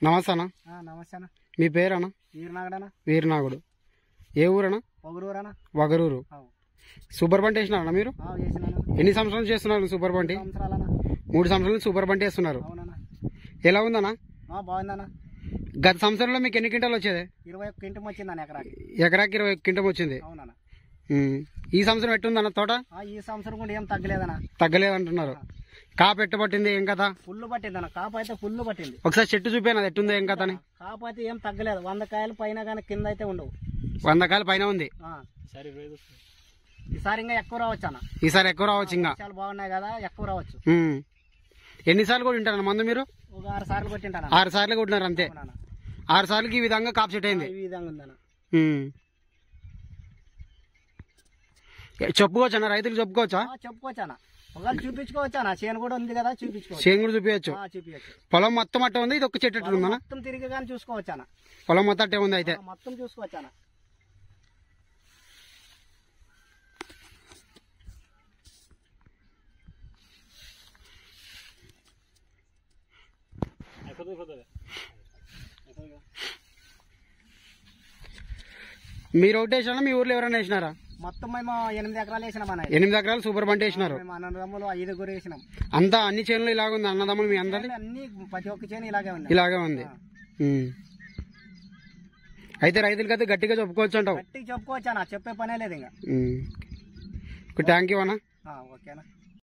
నమస్తే అన్న. నమస్తే అన్న. మీ పేరన్నా? వీరనాగడనా. వీరనాగుడు. ఏ ఊరన్నా? వగరూరనా. వగరూరు. సూపర్ బండి వేసినారన్నా మీరు? ఎన్ని సంవత్సరాలు చేస్తున్నారు సూపర్ బండి? 3 సంవత్సరాలు సూపర్ బండి వేస్తున్నారు. ఎలా ఉందన్నా? బాగుందన్నా. గత సంవత్సరంలో మీకు ఎన్ని క్వింటాలు వచ్చేది? 21 క్వింటం వచ్చిందన్న. ఎకరాకి 20 క్వింటం వచ్చింది. అవునన్నా. ఈ సంవత్సరం ఎట్టుందన్న తోట? ఈ సంవత్సరం కూడా ఏం తగ్గలేదన్నా. తగ్గలేదంటున్నారు. కాపు ఎట్ట పట్టింది, ఏం కథ? ఫుల్ పట్టిందన్న. కాపు అయితే ఫుల్ పట్టింది. ఒకసారి చెట్టు చూపాను, అది ఎట్టుందో ఏం కథ అని. కాపు అయితే ఏం తగ్గలేదు. 100 కాయలు పైన కానీ కింద అయితే ఉండవు. 100 కాయలు పైన ఉంది. ఈసారి ఇంకా ఎక్కువ రావచ్చు అన్న. ఈసారి ఎక్కువ రావచ్చు. ఇంకా చాలా బాగున్నాయి కదా, ఎక్కువ రావచ్చు. ఎన్నిసార్లు కూడా ఉంటారన్న మందు మీరు? ఒక 6 సార్లు కొట్టింటాను. 6 సార్లు కొట్టినారు అంతే. 6 సార్లకి ఈ విధంగా కాపు సెట్ అయింది. ఈ విధంగా ఉందన్న. చెప్పుకోవచ్చా అన్న, రైతులు చెప్పుకోవచ్చా? చెప్పుకోవచ్చు అన్న. ఒకవేళ చూపించుకోవచ్చు అన్న. చేను కూడా ఉంది కదా, చూపించుకోవచ్చు. చేను కూడా చూపించచ్చు. చూపించచ్చు. పొలం మొత్తం అట్టే ఉంది, ఇది ఒక చెట్టు ఎట్లా ఉందన్న? మొత్తం తిరిగి కానీ చూసుకోవచ్చు అన్న. పొలం మొత్తం అట్టే ఉంది అయితే. మొత్తం చూసుకోవచ్చు అన్న. మీరు ఒకటి వేసినా, మీ ఊర్లో ఎవరైనా వేసినారా? మొత్తం మేము 8 ఎకరాలు వేసినాం అన్న. 8 ఎకరాలు సూపర్ బండి వేసినారు. అన్నదమ్ములు 5 వేసినాం. అంతా అన్ని చేనులు ఇలాగ ఉంది అన్నదమ్ములు మీ అందరి? అన్ని ప్రతి ఒక్క చేను ఇలాగే ఉంది. ఇలాగే ఉంది. అయితే రైతులకి అయితే గట్టిగా చెప్పుకోవచ్చు అంటావు? గట్టిగా చెప్పుకోవచ్చు అన్న. చెప్పే పనే లేదు ఇంకా. థ్యాంక్ యూ అన్న. ఓకేనా.